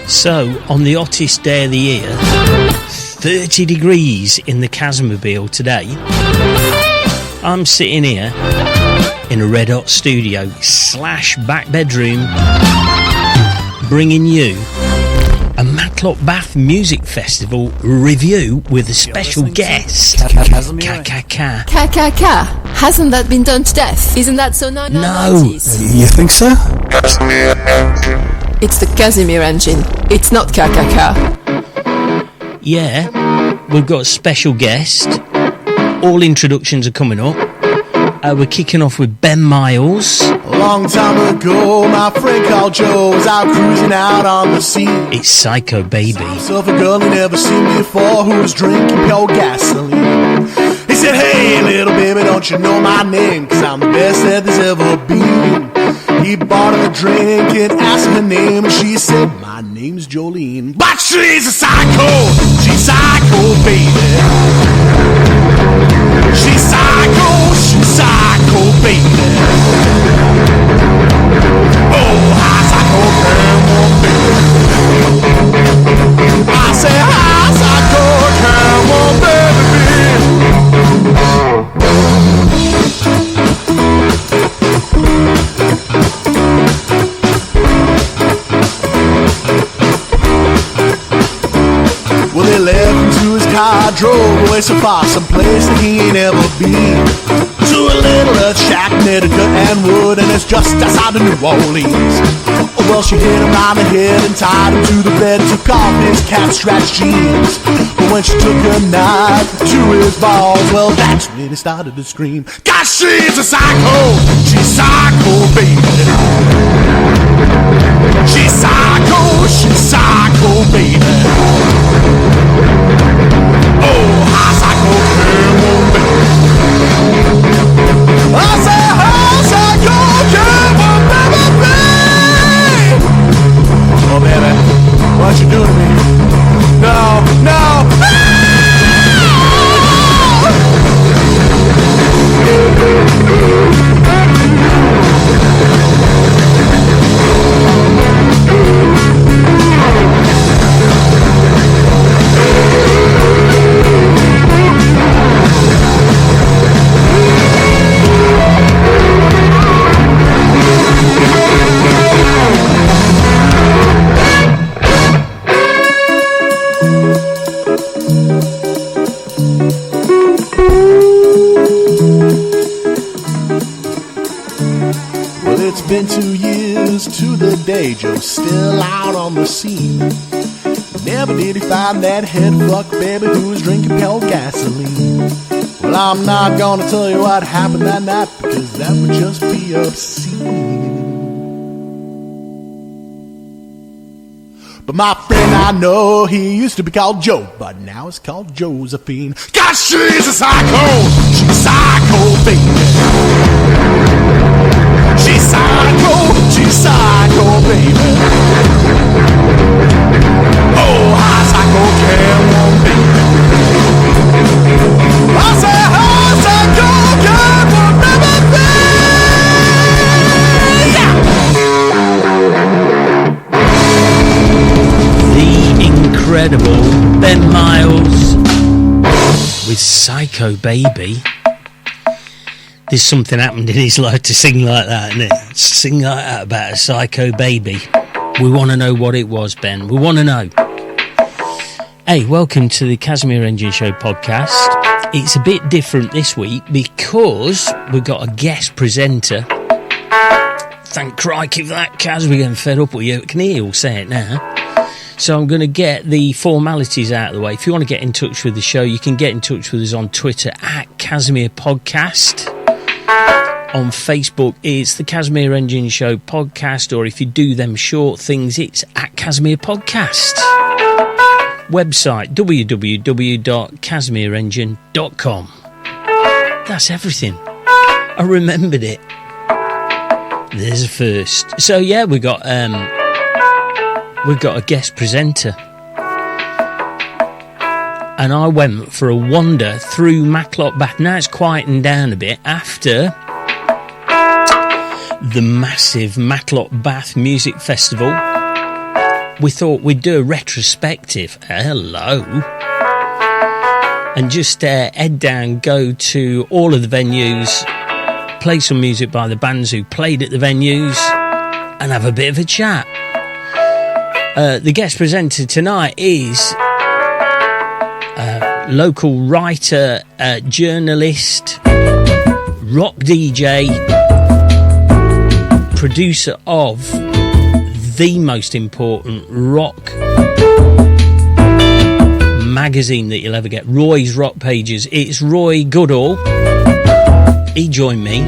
So, on the hottest day of the year, 30 degrees in the Casmobile today, I'm sitting here in a red hot studio / back bedroom, bringing you a Matlock Bath Music Festival review with a special guest. Ka. Hasn't that been done to death? Isn't that so now? No. You think so? It's the Casimir engine. It's not Ka. Yeah, we've got a special guest. All introductions are coming up. We're kicking off with Ben Miles. A long time ago, my friend called Joe was out cruising out on the sea. It's Psycho Baby. Himself a girl he never seen before who was drinking pure gasoline. He said, hey, little baby, don't you know my name? 'Cause I'm the best that there's ever been. He bought her a drink and asked her name, and she said, my name's Jolene. But she's a psycho, she's psycho, baby. She's psycho, baby. Oh, high psycho, come on, baby. I say, high psycho, come on, baby. Well, they left into his car, drove away so far, someplace that he ain't ever been. To a little earth shack made of dirt and wood, and it's just outside of New Orleans. Well, she hit him on the head and tied him to the bed, took off his cap-stretched jeans. But when she took her knife to his balls, well, that's when he started to scream. 'Cause she's a psycho, she's psycho, baby. She's psycho, baby. Oh, high psycho, come on, baby. I say, high psycho, come on, baby. Oh, baby, what you doing to me? No. Been 2 years to the day, Joe's still out on the scene. Never did he find that head fuck baby who was drinking pale gasoline. Well, I'm not gonna tell you what happened that night, because that would just be obscene. But my friend I know, he used to be called Joe, but now it's called Josephine. 'Cause she's a psycho, she's psycho, baby. She's psycho, baby. Oh, high psycho, come on, baby. I say, high psycho, come on, baby. Yeah. The incredible Ben Miles with Psycho Baby. There's something happened in his life to sing like that, isn't it? Sing like that about a psycho baby. We want to know what it was, Ben. We want to know. Hey, welcome to the Casimir Engine Show podcast. It's a bit different this week because we've got a guest presenter. Thank crikey for that, Kaz. We're getting fed up with you. I can hear you all say it now. So I'm going to get the formalities out of the way. If you want to get in touch with the show, you can get in touch with us on Twitter at Casimir Podcast. On Facebook, it's the Casimir Engine Show Podcast, or if you do them short things, it's at Casimir Podcast. Website, www.casimirengine.com. That's everything. I remembered it. There's a first. So yeah, we've got a guest presenter. And I went for a wander through Matlock Bath. Now it's quietened down a bit after the massive Matlock Bath Music Festival we thought we'd do a retrospective. Hello. And just head down, go to all of the venues, play some music by the bands who played at the venues, and have a bit of a chat. The guest presenter tonight is local writer, journalist, rock DJ, producer of the most important rock magazine that you'll ever get, Roy's Rock Pages. It's Roy Goodhall. He joined me.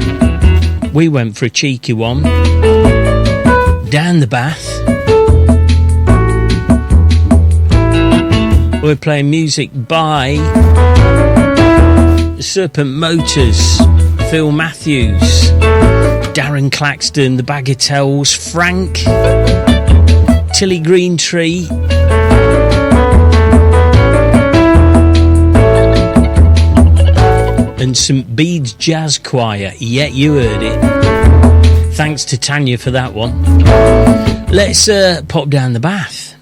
We went for a cheeky one down the Bath. We're playing music by Serpent Motors, Phil Matthews, Darren Claxton, the Bagatelles, Frank, Tilly Greentree, and St Bede's Jazz Choir. Yeah, you heard it. Thanks to Tanya for that one. Let's pop down the Bath.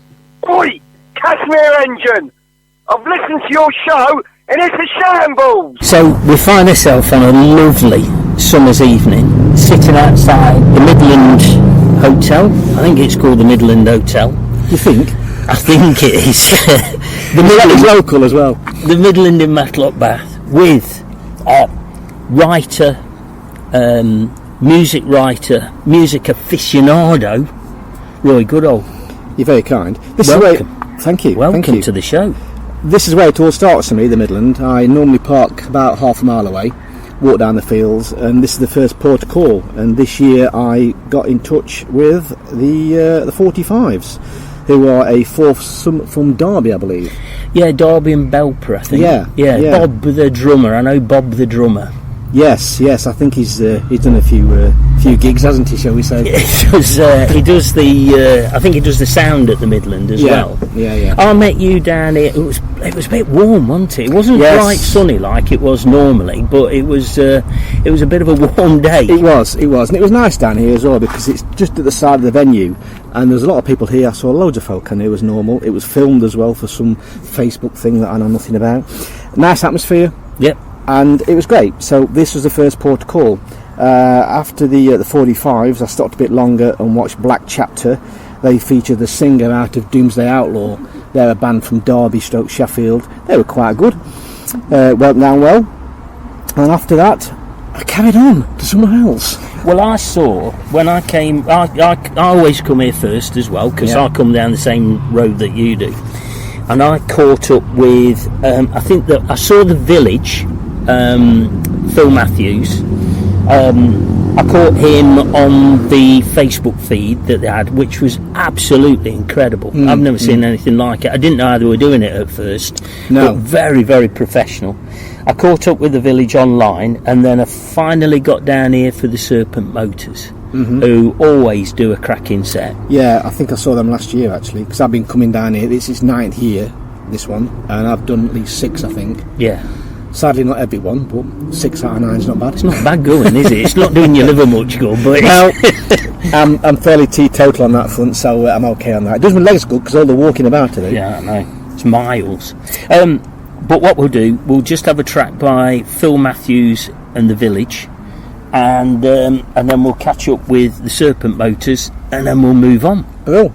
Oi, Cashmere Engine! I've listened to your show and it's a shambles! So we find ourselves on a lovely summer's evening, sitting outside the Midland Hotel. I think it's called the Midland Hotel. You think? I think it is. The Midland is local as well. The Midland in Matlock Bath, with writer, music aficionado, Roy Goodhall. You're very kind. Thank you. Welcome to the show. This is where it all starts for me, the Midland. I normally park about half a mile away, walk down the fields, and this is the first port of call. And this year I got in touch with the 45s, who are a foursome from Derby, I believe. Yeah, Derby and Belper, I think. Yeah. Bob the drummer. I know Bob the drummer. Yes. I think he's done a few gigs, hasn't he? Shall we say? Yeah, he does the. I think he does the sound at the Midland as well. Yeah. I met you down here. It was a bit warm, wasn't it? It wasn't bright sunny like it was normally, but it was a bit of a warm day. It was, and it was nice down here as well because it's just at the side of the venue, and there's a lot of people here. I saw loads of folk, and it was normal. It was filmed as well for some Facebook thing that I know nothing about. Nice atmosphere. Yep. And it was great. So this was the first port of call. After the 45s, I stopped a bit longer and watched Black Chapter. They featured the singer out of Doomsday Outlaw. They're a band from Derby / Sheffield. They were quite good. Went down well. And after that, I carried on to somewhere else. Well, I saw when I came. I always come here first as well because I come down the same road that you do. And I caught up with. I think that I saw the Village. Phil Matthews. I caught him on the Facebook feed that they had, which was absolutely incredible. I've never seen anything like it. I didn't know how they were doing it at first. No. But very, very professional. I caught up with the Village online, and then I finally got down here for the Serpent Motors, who always do a cracking set. Yeah, I think I saw them last year actually, because I've been coming down here. This is 9th year, this one, and I've done at least 6, I think. Yeah. Sadly, not every one, but 6 out of 9 is not bad. It's not bad going, is it? It's not doing your liver much good, but well, I'm fairly teetotal on that front, so I'm okay on that. It does my legs good because all the walking about today. Yeah, I know. It's miles. But what we'll do, we'll just have a track by Phil Matthews and the Village, and then we'll catch up with the Serpent Motors, and then we'll move on. Bill.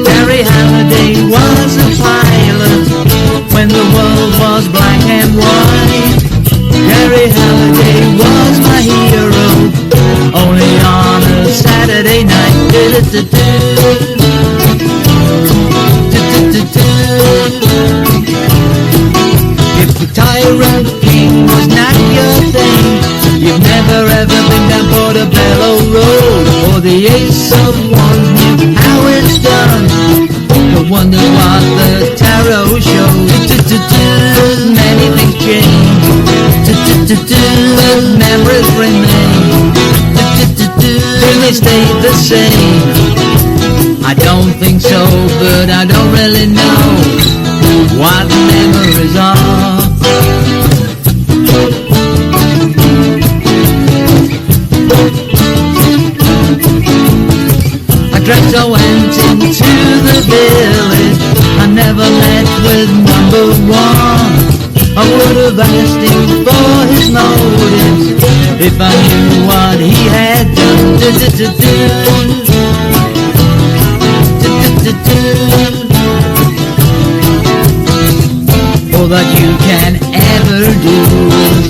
Harry Halliday was a pilot when the world was black and white. Harry Halliday was my hero, only on a Saturday night. If the Tyrant King was not your thing, you've never ever been down Portobello Road, or the Ace of Wands knew how it's done. No wonder what the tarot shows. Many things change, but memories remain. Till they stay the same. I I don't think so, but I don't really know what memories are. I dreamt I went into the village. I never met with number one. I would have asked him for his motives if I knew what he had done. All that you can ever do is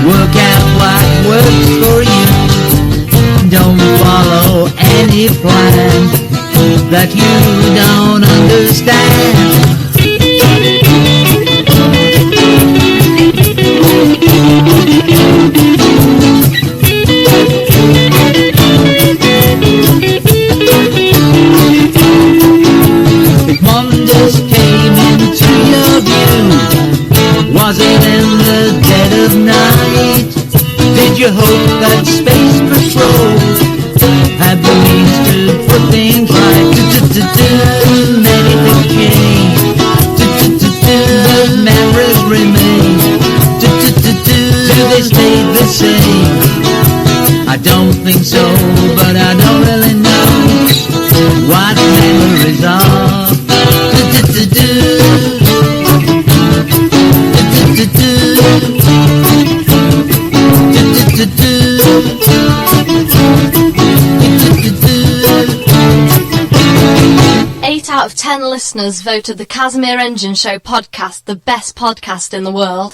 work out what works for you. Don't follow any plan that you don't understand. 'Cause in the dead of night, did you hope that space patrol had the means to put things right? Many things change, but memories remain. Do they stay the same? I don't think so, but I don't really know what memories are. 8 out of 10 listeners voted the Casimir Engine Show podcast the best podcast in the world.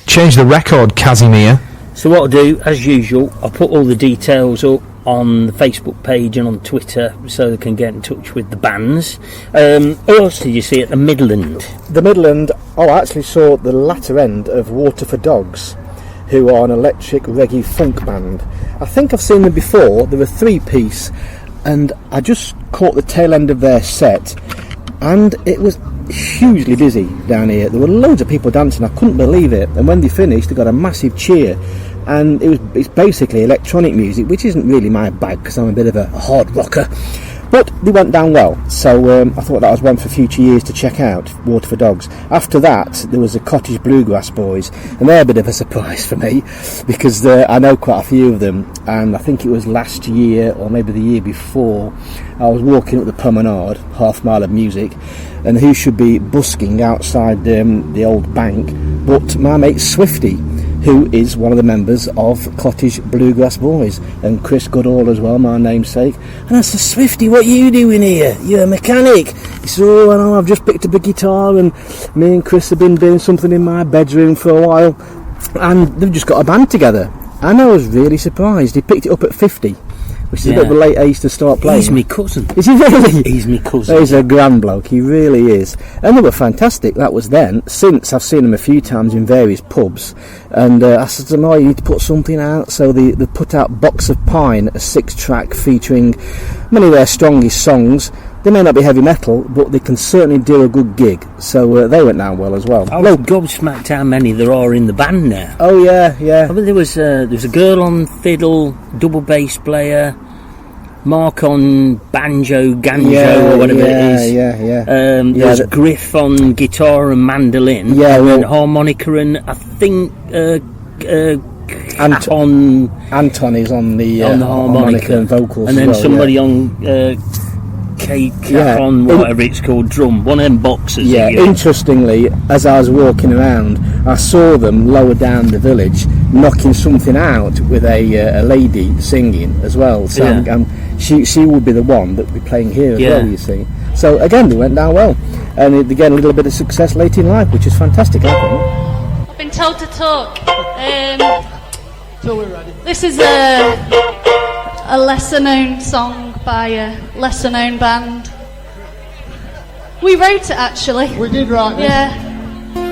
Change the record, Casimir. So what I'll do, as usual, I'll put all the details up on the Facebook page and on Twitter so they can get in touch with the bands. Who else did you see at the Midland? The Midland, I actually saw the latter end of Water for Dogs, who are an electric reggae funk band. I think I've seen them before. They're a three-piece, and I just caught the tail end of their set, and it was hugely busy down here. There were loads of people dancing. I couldn't believe it. And when they finished, they got a massive cheer. And it's basically electronic music, which isn't really my bag because I'm a bit of a hard rocker. But they went down well, so I thought that was one for future years to check out, Water for Dogs. After that, there was the Cottage Bluegrass Boys, and they're a bit of a surprise for me, because I know quite a few of them, and I think it was last year, or maybe the year before, I was walking up the promenade, half mile of music, and who should be busking outside the old bank but my mate Swifty, who is one of the members of Cottage Bluegrass Boys, and Chris Goodhall as well, my namesake. And I said, Swifty, what are you doing here? You're a mechanic. He said, oh, I know, I've just picked up a guitar, and me and Chris have been doing something in my bedroom for a while, and they've just got a band together. And I was really surprised. He picked it up at 50, which is a bit of a late age to start playing. He's me cousin. Is he really? He's me cousin. He's a grand bloke, he really is. And they were fantastic, that was then. Since, I've seen them a few times in various pubs, and I said to them, oh, you need to put something out. So they put out Box of Pine, a 6-track featuring many of their strongest songs. They may not be heavy metal, but they can certainly do a good gig. So they went down well as well. I was gobsmacked how many there are in the band now. Oh yeah. I mean, there was a girl on fiddle, double bass player, Mark on banjo, ganjo, or whatever it is. There was Griff on guitar and mandolin, and then harmonica, and I think Anton is on the harmonica and vocals, and then as well, somebody on on whatever it's called, drum, one of them boxes. Interestingly, as I was walking around, I saw them lower down the village knocking something out with a lady singing as well. So she would be the one that would be playing here as well, you see. So again, they went down well, and again a little bit of success late in life, which is fantastic, I think. I've been told to talk. Till we're ready. This is a lesser known song by a lesser known band. We wrote it actually. We did write this. Yeah.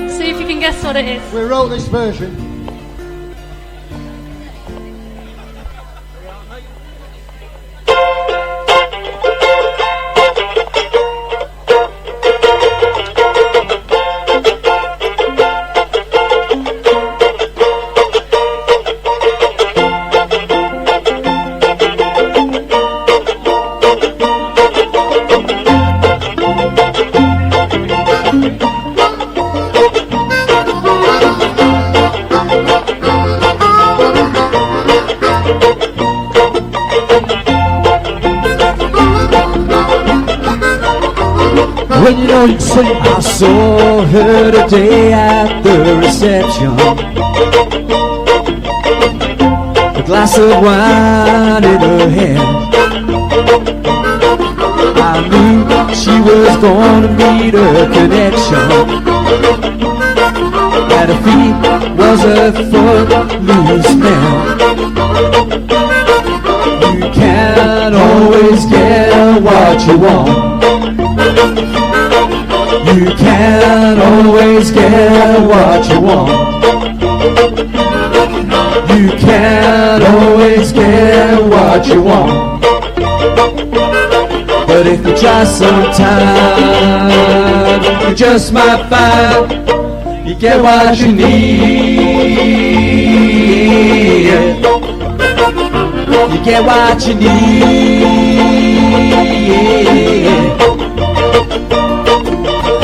See if you can guess what it is. We wrote this version. When you know you sing, I saw her today at the reception, a glass of wine in her hand. I knew she was gonna meet her connection, that her feet was a footloose man. You can't always get what you want. You can't always get what you want. You can't always get what you want. But if you try sometime, you just might find you get what you need. You get what you need.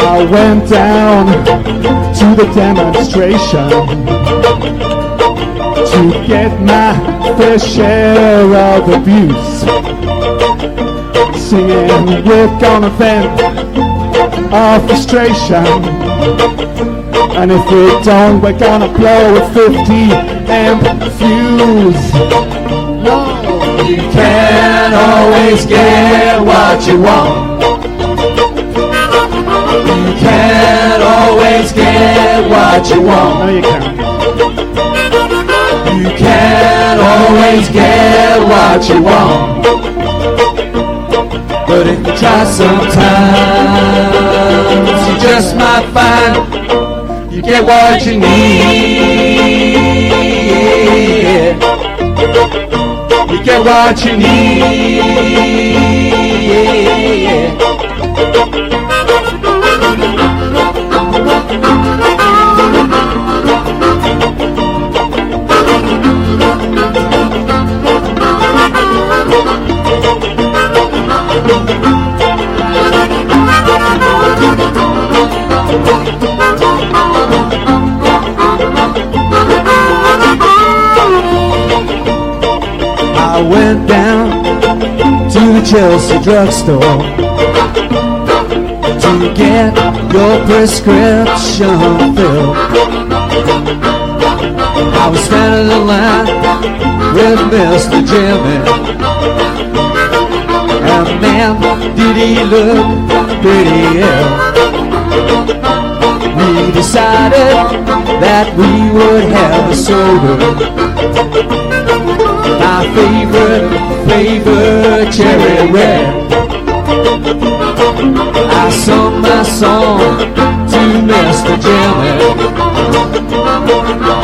I went down to the demonstration to get my fair share of abuse, singing we're gonna vent our frustration, and if we don't we're gonna blow a 50 amp fuse. No, you can't always get what you want. You can't always get what you want. No, you can't. You can't always get what you want. But if you try sometimes, you just might find you get what you need. You get what you need. the Chelsea drugstore to get your prescription filled. I was standing in line with Mr. Jimmy, and man, did he look pretty ill. We decided that we would have a soda. My favorite flavor, cherry red. I sung my song to Mr. Jimmy,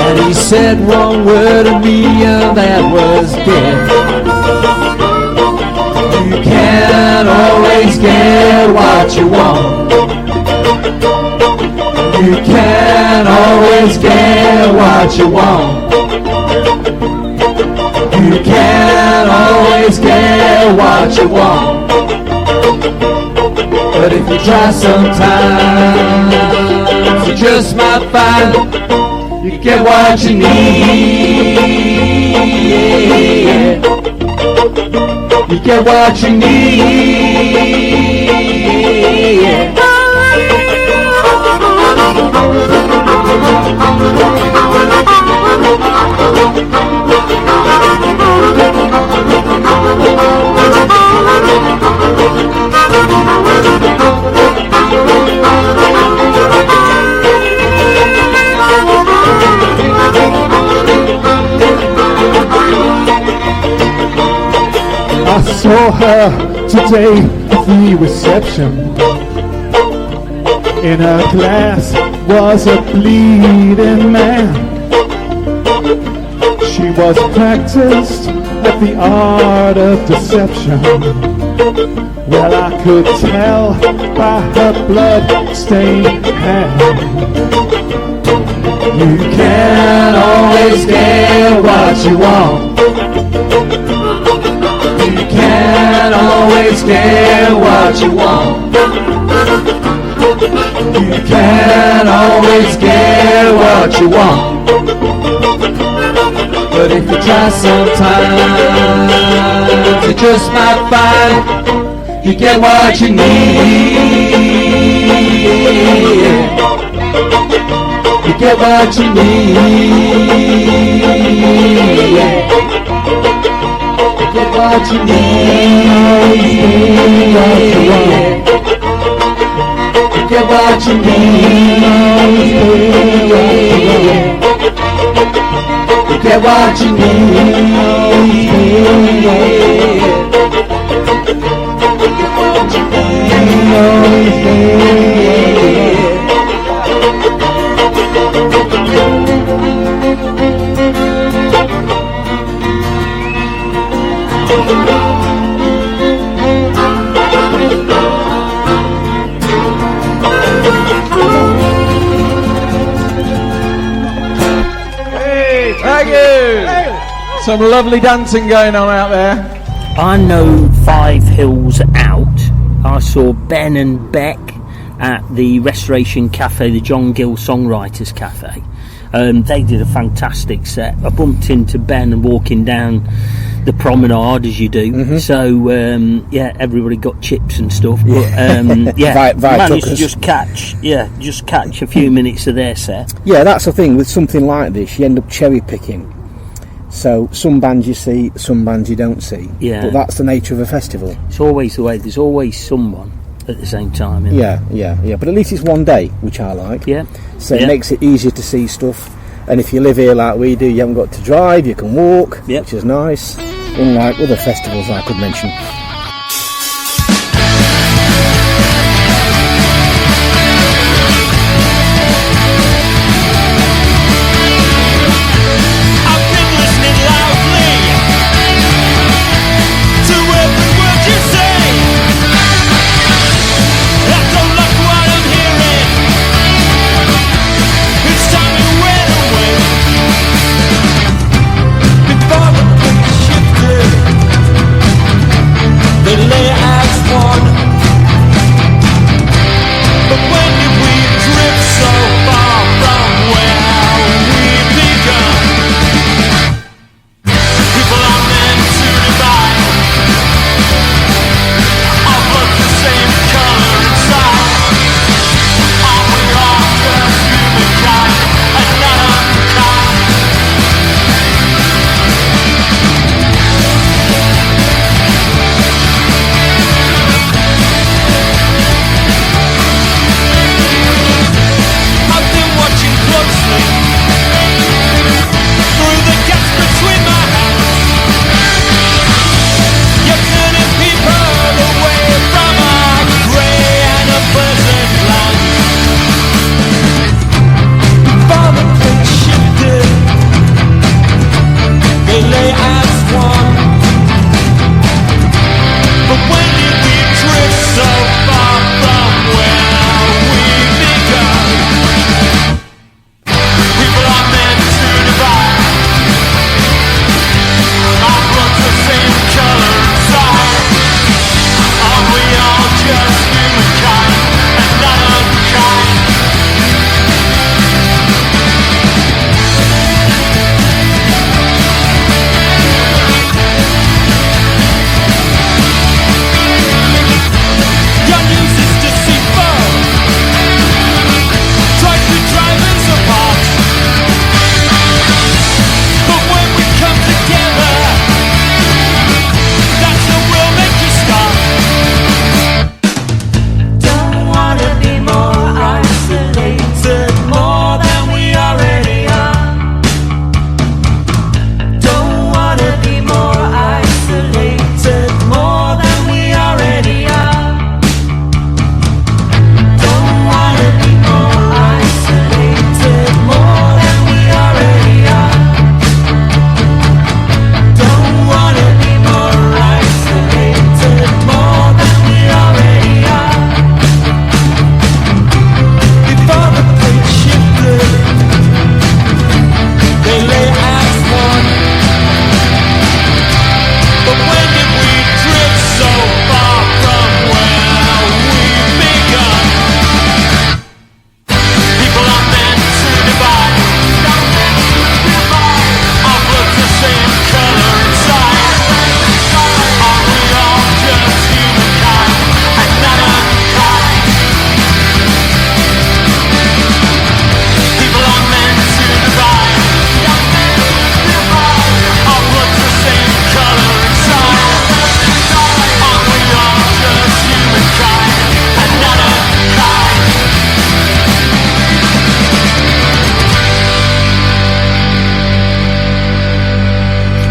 and he said one word to me, and that was get. You can't always get what you want. You can't always get what you want. You can't always get what you want. But if you try sometimes, you just might find you get what you need. You get what you need. I saw her today at the reception. In her class was a bleeding man. She was practiced at the art of deception. Well, I could tell by her blood-stained hand. You can't always get what you want. You can't always get what you want. You can't always get what you want. But if you try sometimes, you just might find you get what you need. You get what you need. You get what you need. You get what you need. You get what you need. Thank you. Some lovely dancing going on out there. I know 5 Hills Out. I saw Ben and Beck at the Restoration Cafe, the John Gill Songwriters Cafe. They did a fantastic set. I bumped into Ben and walking down the promenade as you do. Mm-hmm. So yeah, everybody got chips and stuff. But yeah, managed to just catch a few minutes of their set. Yeah, that's the thing with something like this. You end up cherry picking. So some bands you see, some bands you don't see. Yeah. But that's the nature of a festival. It's always the way. There's always someone at the same time. Isn't yeah. But at least it's one day, which I like. Yeah. So it makes it easier to see stuff. And if you live here like we do, you haven't got to drive. You can walk, which is nice. Unlike other festivals I could mention.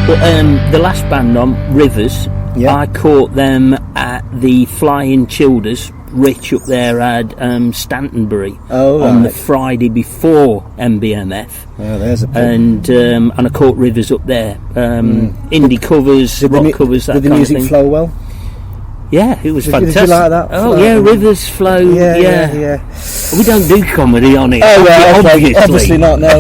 But the last band on, Rivers, Yeah. I caught them at the Flying Childers. Rich up there had Stantonbury on the Friday before MBMF. Oh, there's a and I caught Rivers up there. Indie covers, rock covers, that did the kind music of thing. flow well? Yeah, it was fantastic. Did you like that? Oh, yeah, Rivers flow. Yeah. We don't do comedy on it. Oh, well, obviously not, no.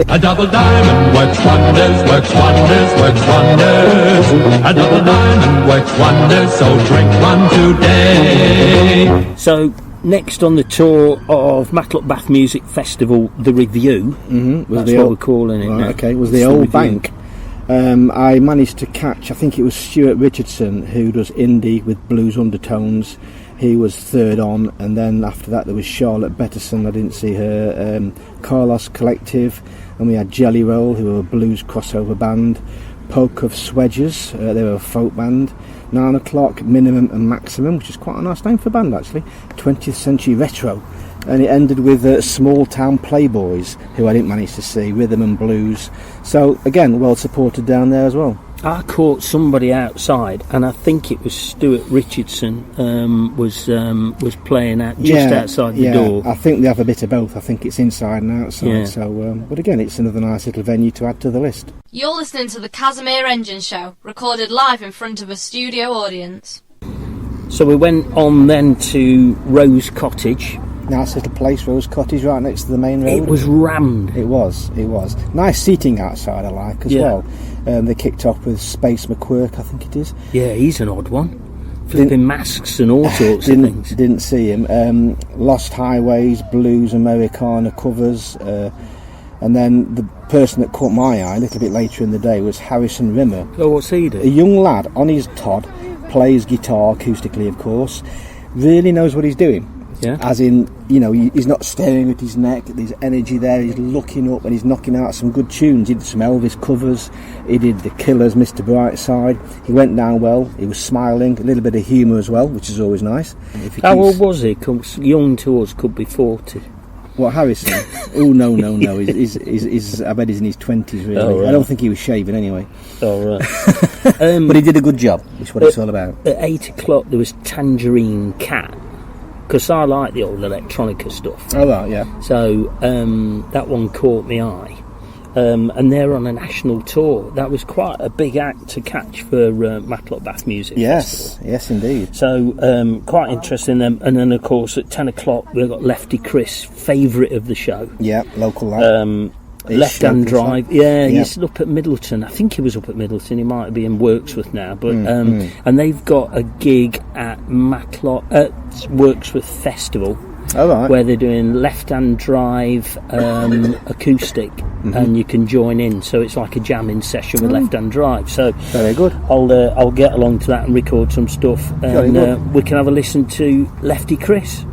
A double diamond works wonders, works wonders, works wonders. A double diamond works wonders, so drink one today. So, next on the tour of Matlock Bath Music Festival, the Review. That's what we're calling it now. Okay, was the Old Bank. I managed to catch, I think it was Stuart Richardson, who does indie with blues undertones. He was third on, and then after that there was Charlotte Betterson, I didn't see her, Carlos Collective, and we had Jelly Roll, who were a blues crossover band, Poke of Swedgers, they were a folk band, 9 O'Clock, Minimum and Maximum, which is quite a nice name for a band actually, 20th Century Retro, and it ended with Small Town Playboys, who I didn't manage to see, Rhythm and Blues, so again, well supported down there as well. I caught somebody outside, and I think it was Stuart Richardson was playing out just outside the door. I think they have a bit of both. I think it's inside and outside. Yeah. So, but again, it's another nice little venue to add to the list. You're listening to the Casimir Engine Show, recorded live in front of a studio audience. So we went on then to Rose Cottage. Nice little place, Rose Cottage, right next to the main road. It was rammed. It was. Nice seating outside, I like, as well. They kicked off with Space McQuirk, I think it is. Yeah, he's an odd one. Flipping masks and all sorts of things. Didn't see him. Lost Highways, Blues Americana covers. And then the person that caught my eye a little bit later in the day was Harrison Rimmer. Oh, what's he do? A young lad on his Todd, plays guitar acoustically, of course, really knows what he's doing. Yeah. As in, you know, he's not staring at his neck, there's energy there, he's looking up and he's knocking out some good tunes. He did some Elvis covers, he did The Killers, Mr. Brightside, he went down well, he was smiling, a little bit of humour as well, which is always nice. How old was he? Young to us, could be 40. What, Harrison? Oh, no, he's, I bet he's in his 20s really. Oh, right. I don't think he was shaving anyway. Oh, right. But he did a good job, which is what it's all about. At 8 o'clock there was Tangerine Cat, because I like the old electronica stuff. Oh, right, yeah. So that one caught my eye. And they're on a national tour. That was quite a big act to catch for Matlock Bath Music Festival. Yes, indeed. So quite interesting. And then, of course, at 10 o'clock we've got Lefty Chris, favourite of the show. Yeah, local lad. Left Hand Drive. Yeah, he's up at Middleton. I think he was up at Middleton. He might be in Worksworth now. But and they've got a gig at Matlock Worksworth Festival. Oh, right. Where they're doing Left Hand Drive acoustic, and you can join in. So it's like a jamming session with Left Hand Drive. So very good. I'll get along to that and record some stuff, and we can have a listen to Lefty Chris.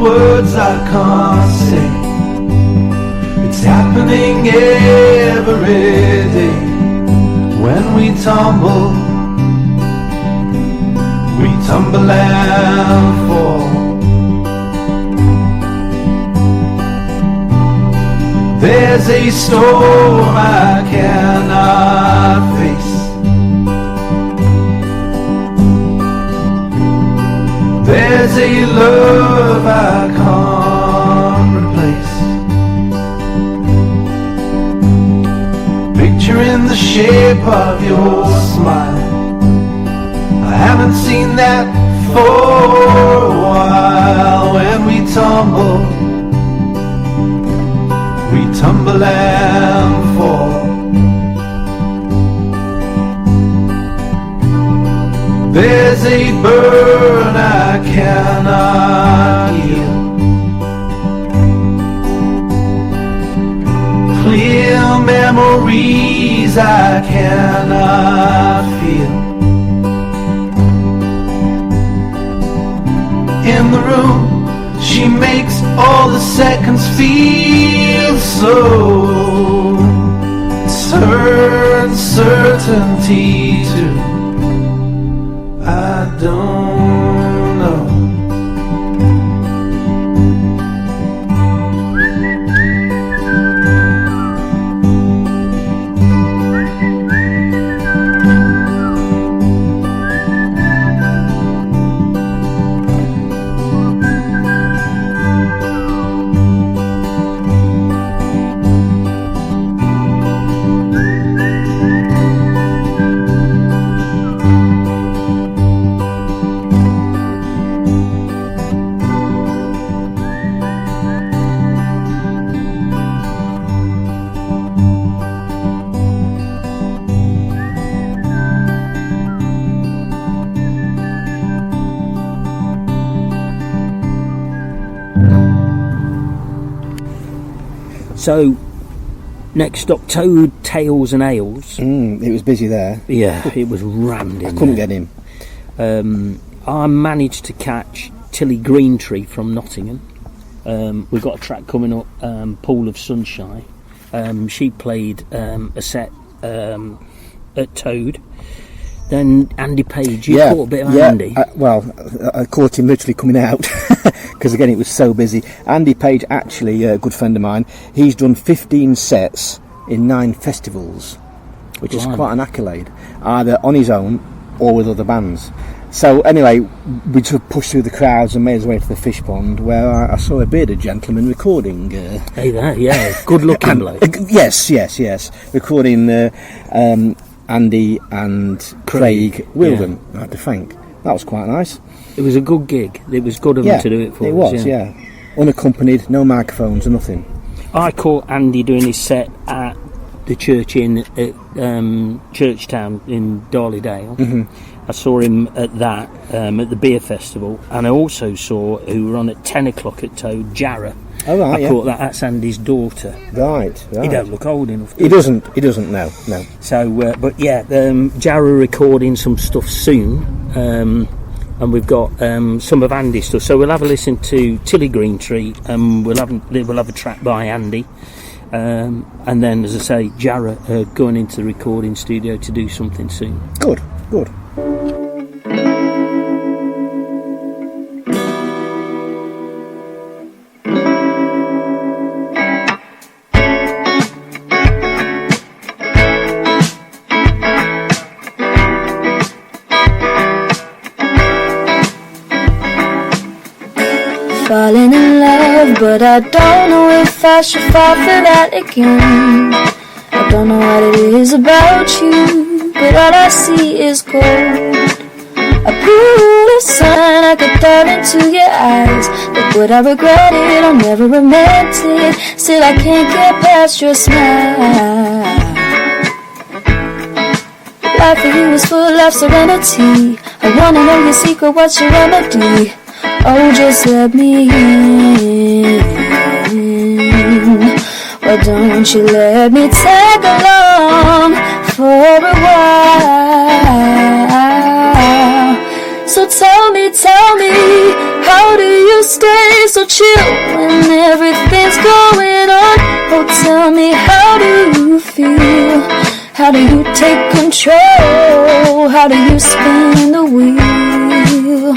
Words I can't say. It's happening every day. When we tumble and fall. There's a storm I cannot face. There's a love I can't replace. Picture in the shape of your smile. haven't seen that for a while. When we tumble and fall. There's a burn I cannot heal. Clear memories I cannot feel. In the room, she makes all the seconds feel so. Turn certainty to I don't know. So, next up, Toad, Tails and Ales. It was busy there. Yeah, it was rammed in. I couldn't get him. I managed to catch Tilly Greentree from Nottingham. We've got a track coming up, Pool of Sunshine. She played a set at Toad. Then Andy Page, you caught a bit of Andy. I caught him literally coming out because again it was so busy. Andy Page, actually a good friend of mine, he's done 15 sets in 9 festivals, which is quite an accolade, either on his own or with other bands. So anyway, we sort of pushed through the crowds and made our way to the fish pond, where I saw a bearded gentleman recording. Hey there, yeah, good looking bloke. Yes. Recording Andy and Craig Wilden, I had to think. That was quite nice. It was a good gig. It was good of them to do it for us. It was, yeah. Unaccompanied, no microphones or nothing. I caught Andy doing his set at the church inn at Churchtown in Darley-Dale. Mm-hmm. I saw him at that, at the beer festival, and I also saw, who were on at 10 o'clock at Toad, Jarrah. Oh, right, I thought that's Andy's daughter. Right. He don't look old enough. He doesn't, no. So, but yeah, Jarrah recording some stuff soon, and we've got some of Andy's stuff. So we'll have a listen to Tilly Greentree, and we'll have a track by Andy, and then, as I say, Jarrah going into the recording studio to do something soon. Good. Falling in love, but I don't know if I should fall for that again. I don't know what it is about you, but all I see is gold. I put a sign I could dive into your eyes, but would I regret it? I never meant it. Still I can't get past your smile. Life for you is full of serenity. I wanna know your secret, what's your remedy? Oh, just let me in. Why don't you let me tag along for a while? So tell me, how do you stay so chill when everything's going on? Oh, tell me, how do you feel? How do you take control? How do you spin the wheel?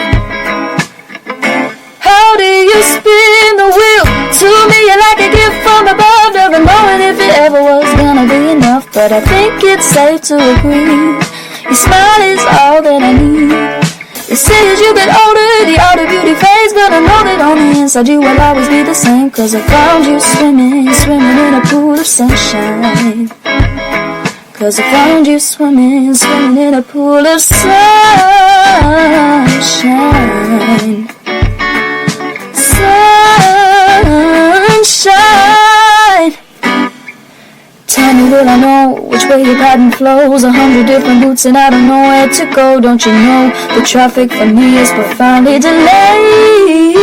How do you spin the wheel? To me you're like a gift from above, never knowing if it ever was gonna be enough. But I think it's safe to agree, your smile is all that I need. They say as you get older, the outer beauty fades, but I know that on the inside you will always be the same. Cause I found you swimming in a pool of sunshine. 'cause I found you swimming, swimming in a pool of sunshine. Sunshine. Tell me, will I know which way your pattern flows? 100 different routes and I don't know where to go. Don't you know the traffic for me is profoundly delayed?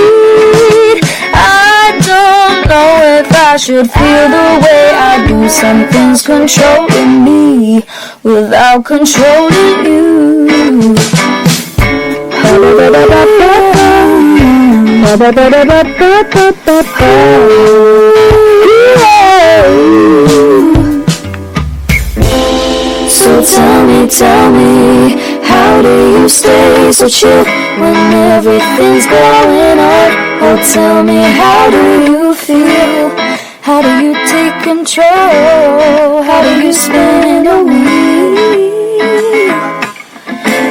I don't know if I should feel the way I do. Something's controlling me without controlling you. So tell me, how do you stay so chill when everything's going on? Oh, tell me, how do you feel? How do you take control? How do you spin a wheel?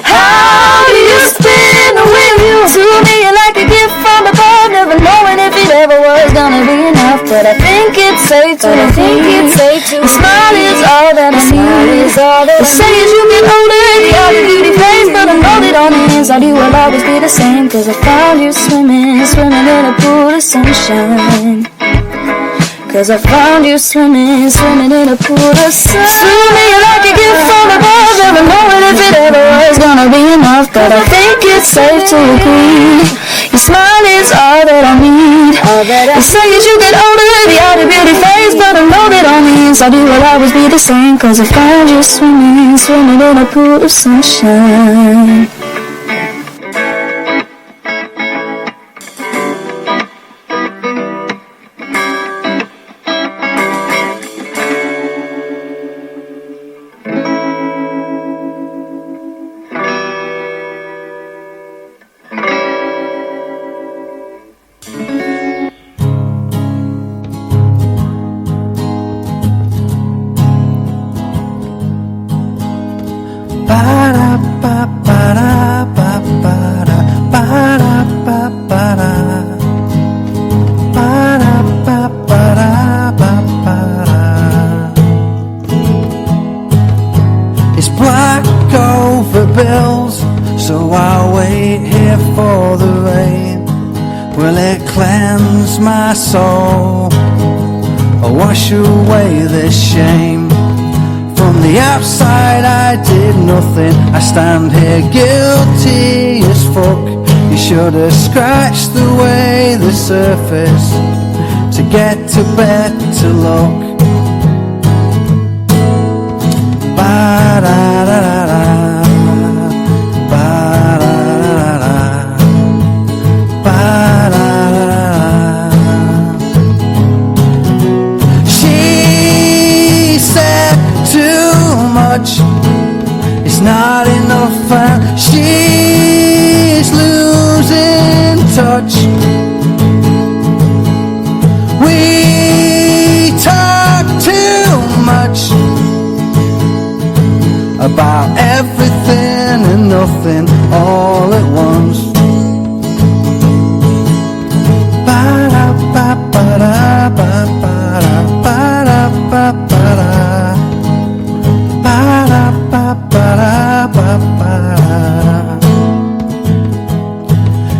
How do you spin a wheel? To me, you're like a gift from above, never knowing if it ever was gonna be enough. But I think it's safe to your smile is all that I need. The say as you get older, the other beauty fades, but I know that on the inside you will always be the same. 'Cause I found you swimming, swimming in a pool of sunshine. 'Cause I found you swimming, swimming in a pool of sunshine. To me, you're like a gift from above, never knowing if it ever was gonna be enough. But I think it's safe to agree, your smile is all that I need. The say as you get older, the outer beauty fades, but I know that on the inside you will always be the same. 'Cause I found you swimming, swimming in a pool of sunshine. It's black over bills, so I'll wait here for the rain. Will it cleanse my soul or wash away this shame? From the outside I did nothing, I stand here guilty as fuck. You should have scratched away the surface to get to better luck. Ba-da-da-da-da, ba-da-da-da-da, ba-da-da-da-da. She said too much, it's not enough, and she's losing touch. We talk too much about everything and nothing all at once.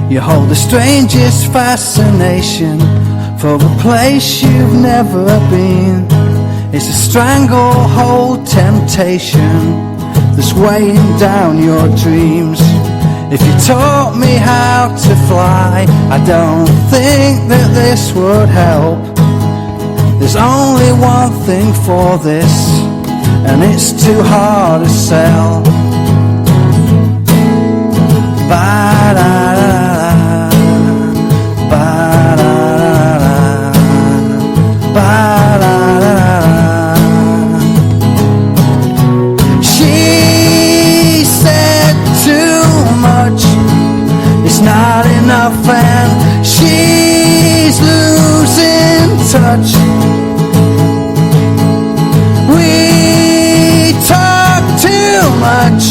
You hold the strangest fascination for a place you've never been. It's a stranglehold temptation that's weighing down your dreams. If you taught me how to fly, I don't think that this would help. There's only one thing for this, and it's too hard to sell. Ba-da-da-da, ba-da-da-da, ba-da-da-da. She said too much, it's not enough, and she's losing touch. We talk too much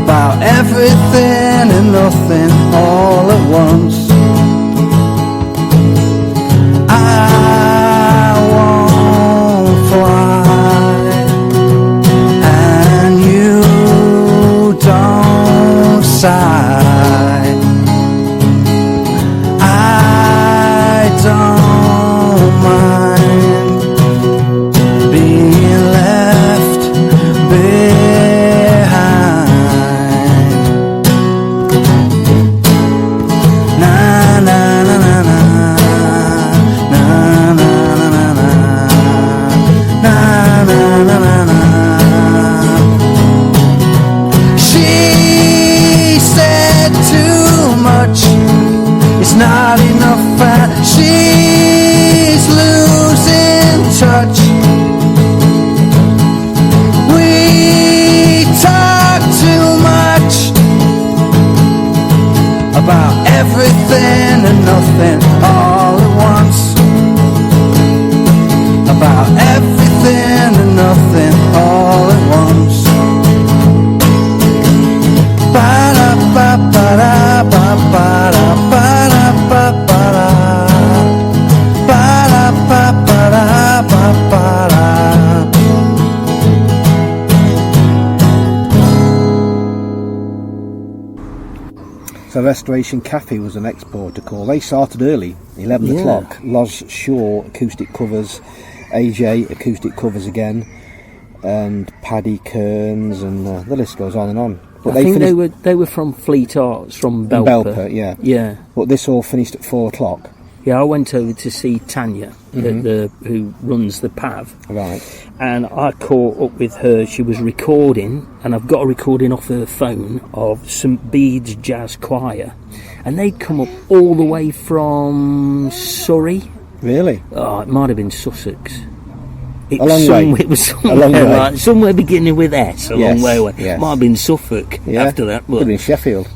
about everything and nothing all at once. I won't fly. don't mind being left behind. Na na na na na, na na na na na, na na na na na. She said too much, it's not enough, and she's losing touch. We talk too much about everything and nothing all at once. About everything and nothing all at once. So Restoration Cafe was the next port to call. They started early, 11 o'clock. Loz Shaw acoustic covers, AJ acoustic covers again, and Paddy Kearns, and the list goes on and on. But I think they were from Fleet Arts, from Belper. Yeah. Yeah. But this all finished at 4 o'clock. Yeah, I went over to see Tanya, who runs the PAV. Right. And I caught up with her. She was recording, and I've got a recording off her phone of St Bede's Jazz Choir. And they'd come up all the way from Surrey. Really? Oh, it might have been Sussex. It a long way. It was somewhere, like, somewhere beginning with S, a long way away. Yes. Might have been Suffolk after that. But, could have been Sheffield.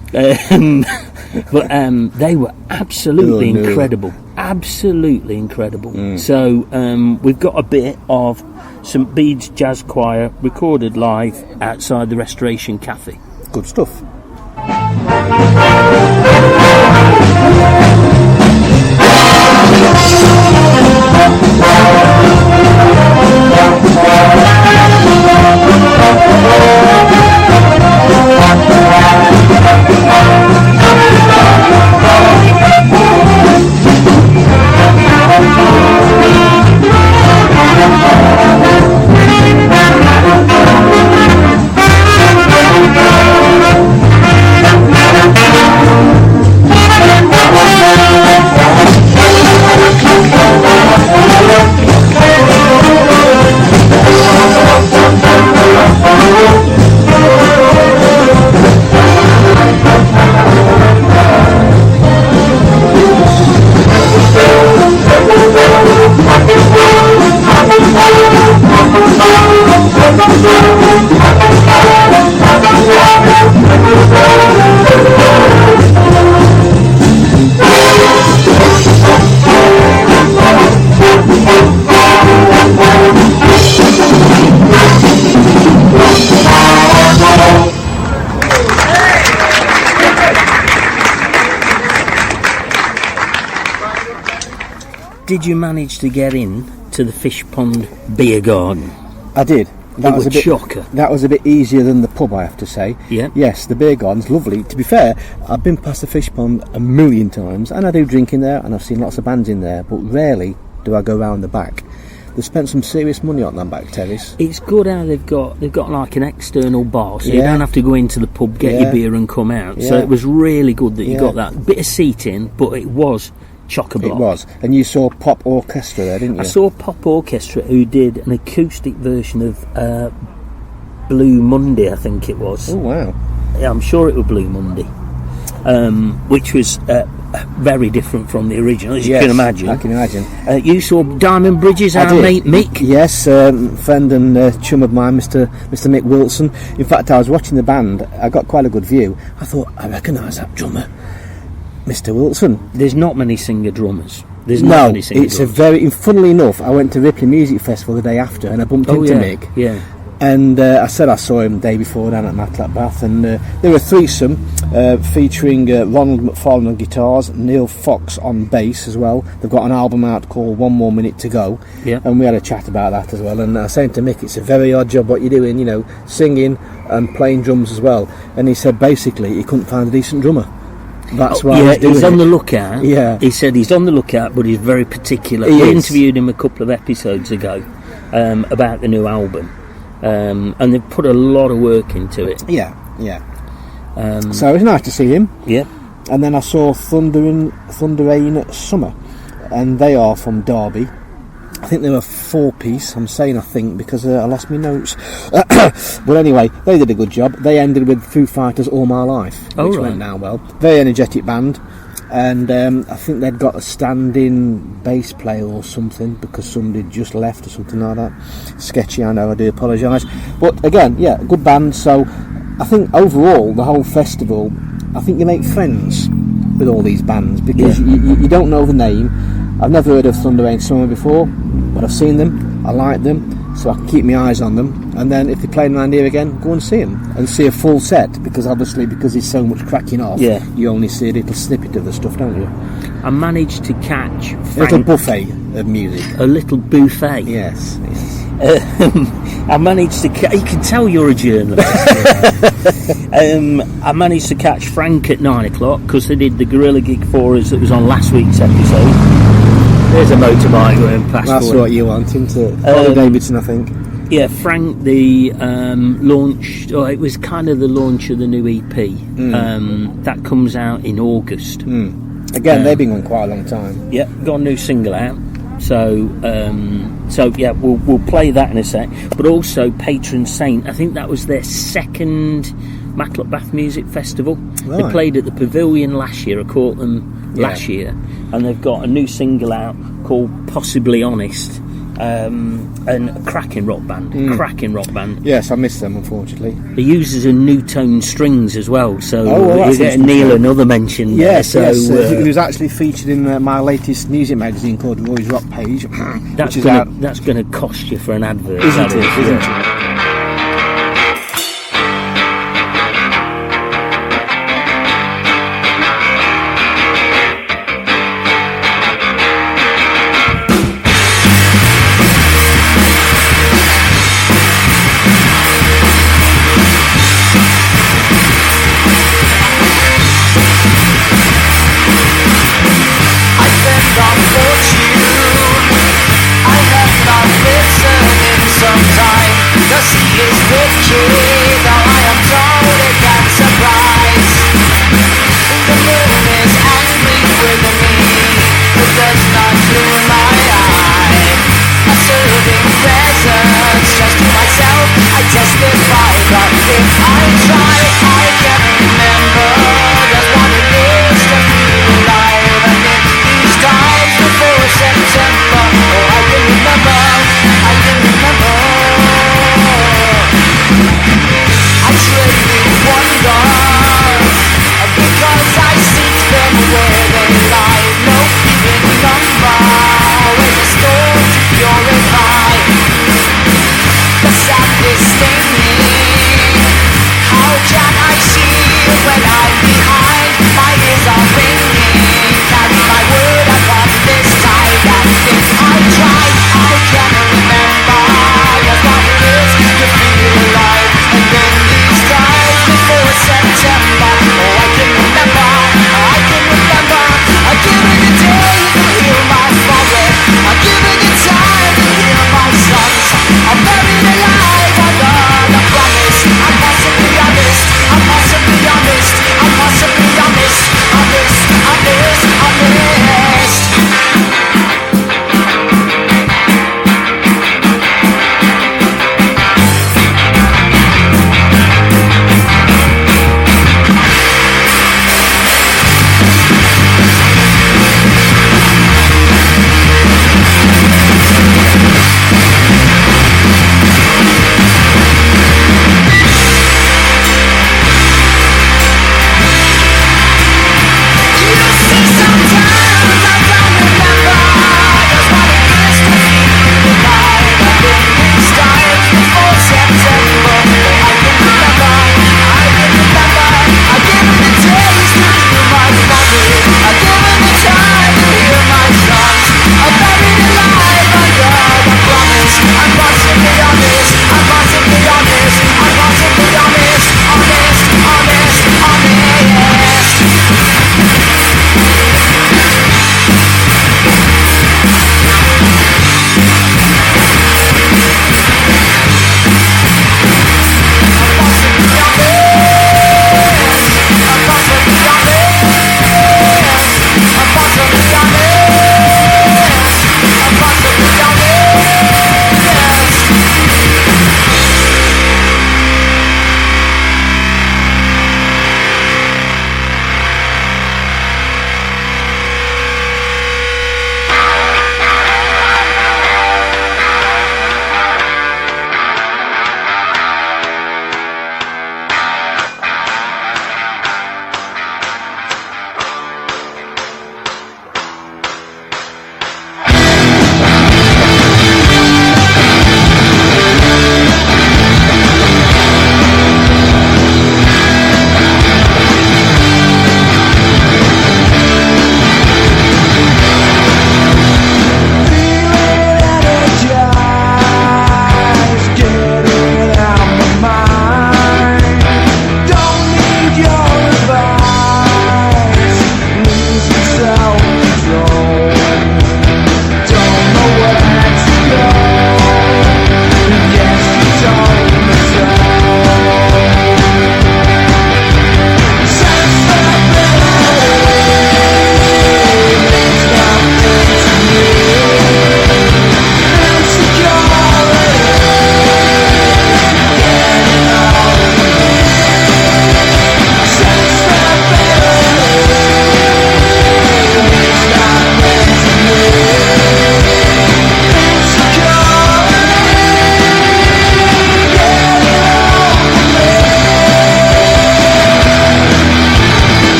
But they were absolutely incredible. Absolutely incredible. So we've got a bit of St Bede's Jazz Choir recorded live outside the Restoration Cafe. Good stuff. Did you manage to get in to the Fish Pond Beer Garden? I did. That was a bit shocker. That was a bit easier than the pub, I have to say. Yeah. Yes, the beer garden's lovely. To be fair, I've been past the Fish Pond a million times, and I do drink in there, and I've seen lots of bands in there, but rarely do I go round the back. They've spent some serious money on that back terrace. It's good how they've got like an external bar, so you don't have to go into the pub, get your beer and come out. So it was really good that you got that bit of seating, but it was chock-a-block. It was. And you saw Pop Orchestra there, didn't you? I saw Pop Orchestra, who did an acoustic version of Blue Monday, I think it was. Oh, wow. Yeah, I'm sure it was Blue Monday, which was very different from the original, as you can imagine. I can imagine. You saw Diamond Bridges, our mate Mick? Yes, friend and chum of mine, Mr Mick Wilson. In fact, I was watching the band, I got quite a good view. I thought, I recognise that drummer, Mr Wilson. There's not many singer-drummers. Funnily enough, I went to Ripley Music Festival the day after, and I bumped into Mick. Yeah. And I said I saw him the day before down at Matlock Bath, and they were a threesome featuring Ronald McFarlane on guitars, Neil Fox on bass as well. They've got an album out called 1 More Minute to Go, and we had a chat about that as well. And I was saying to Mick, it's a very odd job what you're doing, you know, singing and playing drums as well. And he said basically he couldn't find a decent drummer. That's why he's on the lookout. Yeah. He said he's on the lookout, but he's very particular. He We is. interviewed him a couple of episodes ago about the new album, and they've put a lot of work into it. Yeah. So it was nice to see him. Yeah. And then I saw Thunder Rain Summer, and they are from Derby. I think they were 4-piece. I'm saying I think because I lost my notes. But anyway, they did a good job. They ended with Foo Fighters All My Life, which went down well. Very energetic band, and I think they'd got a standing bass player or something because somebody just left or something like that. Sketchy, I know. I do apologise. But again, yeah, good band. So I think overall the whole festival, I think you make friends with all these bands because you don't know the name. I've never heard of Thunder Rain Summer before, but I've seen them, I like them, so I can keep my eyes on them, and then if they're playing around here again, go and see them, and see a full set, because obviously, because there's so much cracking off, you only see a little snippet of the stuff, don't you? I managed to catch a little buffet of music. A little buffet? Yes. I managed to you can tell you're a journalist. I managed to catch Frank at 9 o'clock because they did the guerrilla gig for us that was on last week's episode. There's a motorbike going past. That's what you want, isn't it? Harley Davidson, I think. Yeah, Frank, the launch, it was kind of the launch of the new EP. That comes out in August. Again, they've been going quite a long time. Yeah, got a new single out. So yeah, we'll play that in a sec. But also Patron Saint, I think that was their second Matlock Bath Music Festival. Right. They played at the Pavilion last year. I caught them last year, and they've got a new single out called Possibly Honest, and a cracking rock band. Yes, I missed them, unfortunately. He uses a new tone strings as well, so well, you get Neil another mention there. Yes, so, he was actually featured in my latest music magazine called Roy's Rock Page. That's going to cost you for an advert, isn't it? Some time.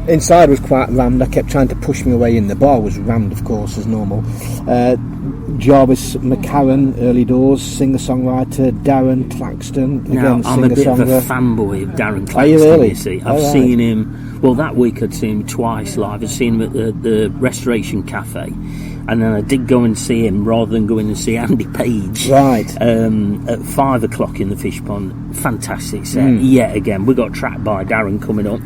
Inside was quite rammed. I kept trying to push me away in. The bar was rammed, of course, as normal. Jarvis McCarran, early doors, singer-songwriter. Darren Claxton, Now, again, I'm a bit of a singer-songwriter. fanboy of Darren Claxton, Are you really? you see. I've All right. seen him, well, that week I'd seen him twice live. I'd seen him at the Restoration Cafe, and then I did go and see him rather than going and see Andy Page. Right. At 5 o'clock in the Fish Pond. Fantastic set. Yet again, we got tracked by Darren coming up.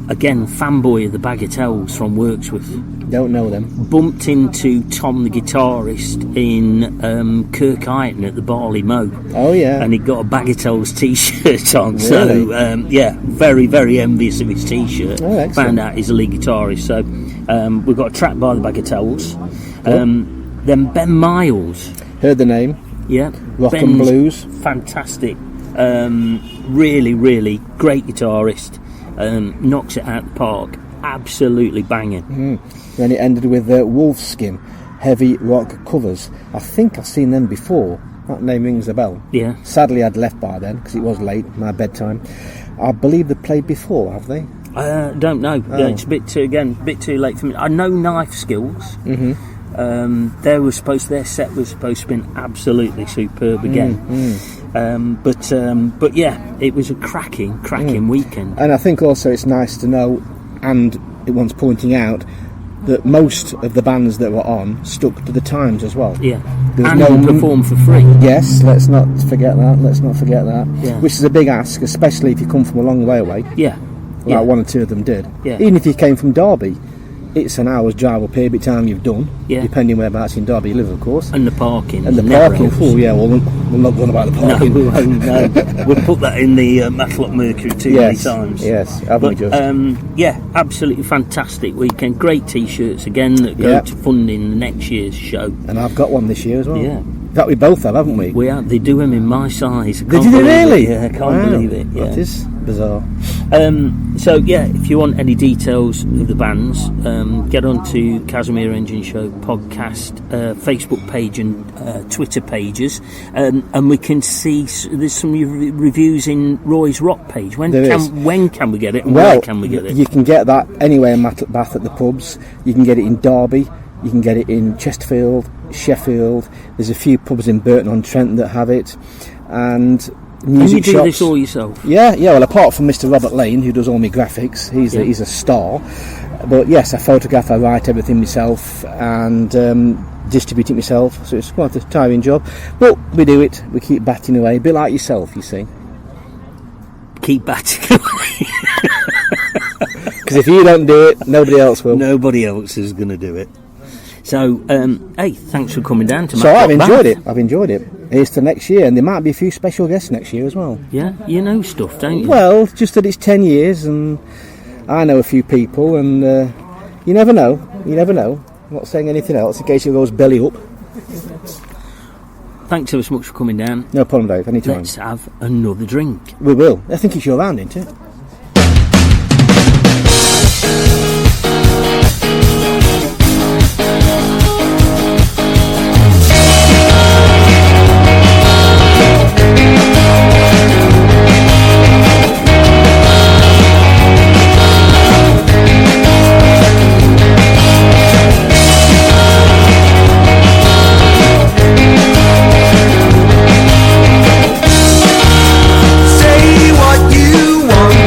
Again, fanboy of the Bagatelles from Wirksworth. Don't know them. Bumped into Tom the guitarist in Kirk Iton at the Barley Mow. Oh, yeah. And he got a Bagatelles t-shirt on. Really? So, yeah, very, very envious of his t-shirt. Oh, excellent. Found out he's a lead guitarist. So, we got tracked by the Bagatelles. Then Ben Miles. Heard the name. Yeah. Rock and Ben's blues. Fantastic. Really, really great guitarist. Knocks it out the park. Absolutely banging. Then it ended with Wolfskin, heavy rock covers. I think I've seen them before. That name rings a bell. Yeah. Sadly, I'd left by then because it was late, my bedtime. I believe they played before, have they? Don't know. Oh. It's a bit too late for me. I know Knife Skills. Their set was supposed to have been absolutely superb again. But yeah, it was a cracking weekend. And I think also it's nice to know, and it wants pointing out, that most of the bands that were on stuck to the times as well. Yeah, There's and perform for free. Yes, let's not forget that. Yeah. Which is a big ask, especially if you come from a long way away. Yeah. Like one or two of them did. Yeah. Even if you came from Derby, it's an hour's drive up here, bit time you've done. Yeah. Depending whereabouts in Derby you live, of course. And the parking. And the never parking. helps. Oh yeah, well we're not going about the parking. No, we won't. No. We'll put that in the Matlock Mercury too many times. Yes, haven't we just? Yeah, absolutely fantastic weekend. Great t-shirts again that go to funding the next year's show. And I've got one this year as well. Yeah. That we both have, haven't we? We have. They do them in my size. Did you really? Yeah, I can't believe it. Yeah. That is bizarre. So yeah, if you want any details of the bands, get onto Casimir Engine Show podcast Facebook page and Twitter pages, and we can see there's some reviews in Roy's Rock page. When can we get it? And where can we get it? You can get that anywhere in Matlock Bath at the pubs. You can get it in Derby. You can get it in Chesterfield, Sheffield. There's a few pubs in Burton-on-Trent that have it, and music you do shops. this all yourself? Yeah. Well, apart from Mr. Robert Lane, who does all my graphics, he's a star. But yes, I photograph, I write everything myself, and distribute it myself. So it's quite a tiring job, but we do it. We keep batting away, a bit like yourself, you see. Keep batting away. Because if you don't do it, nobody else will. Nobody else is going to do it. So, hey, thanks for coming down to So I've Matlock enjoyed Bath. it. I've enjoyed it. Here's to next year, and there might be a few special guests next year as well. Yeah, you know stuff, don't you? Well, just that it's 10 years, and I know a few people, and you never know. You never know. I'm not saying anything else in case it goes belly up. Thanks ever so much for coming down. No problem, Dave. Anytime. Let's have another drink. We will. I think it's your round, isn't it? Say what you want.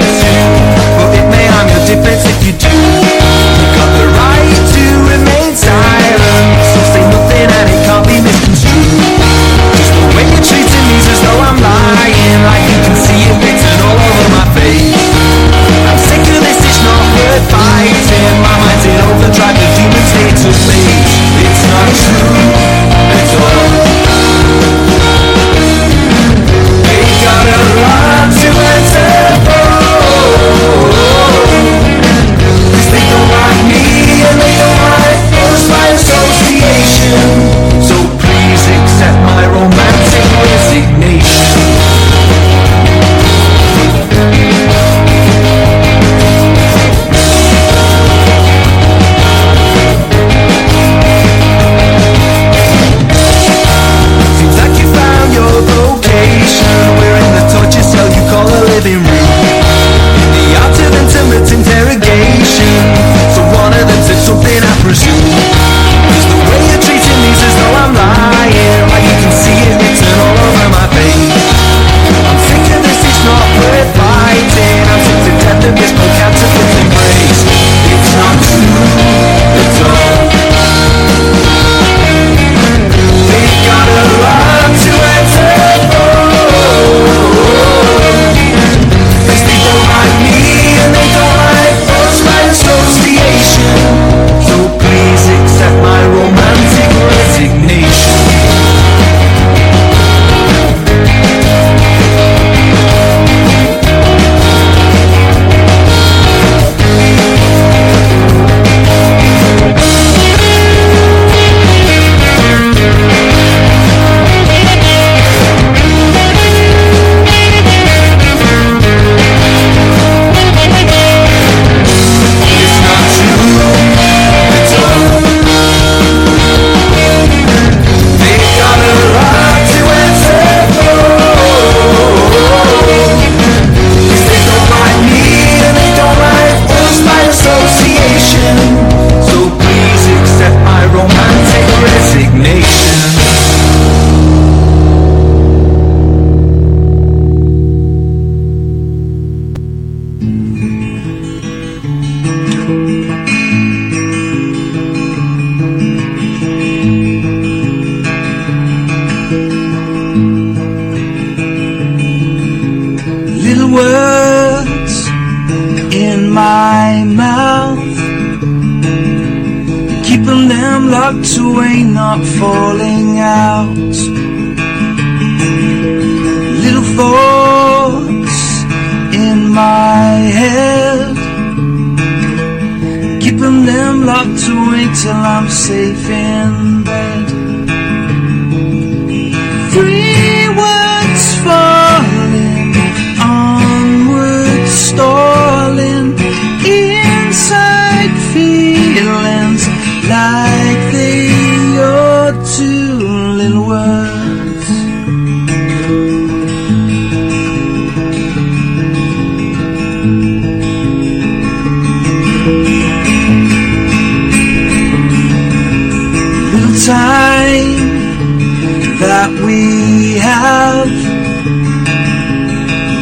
away, not falling out. Little thoughts in my head, keeping them locked away till I'm safe in bed. 3 words falling, onward stalling, inside feelings like they ought to. Little words, little time that we have,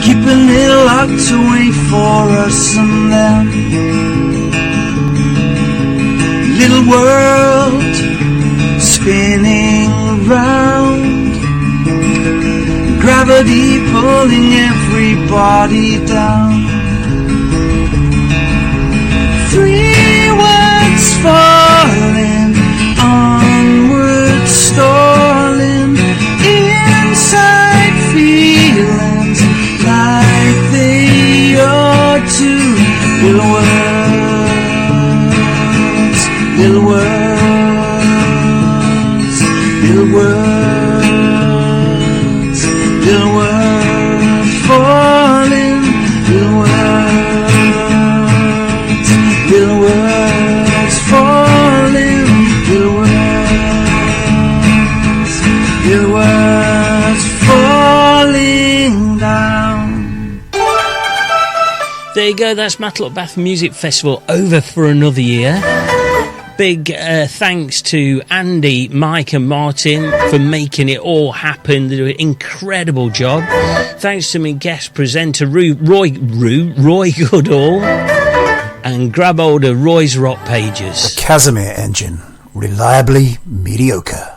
keeping it locked away for us and them. Little world spinning round, gravity pulling everybody down. 3 words falling, onward stalling, inside feelings like they ought to. Little words, little words, little words, little words falling, little words, little words falling, little words, little words falling down. There you go, that's Matlock Bath Music Festival over for another year. Big thanks to Andy, Mike and Martin for making it all happen. They do an incredible job. Thanks to my guest presenter Roy Goodhall, and grab hold of Roy's Rock Pages. The Casimir engine, reliably mediocre.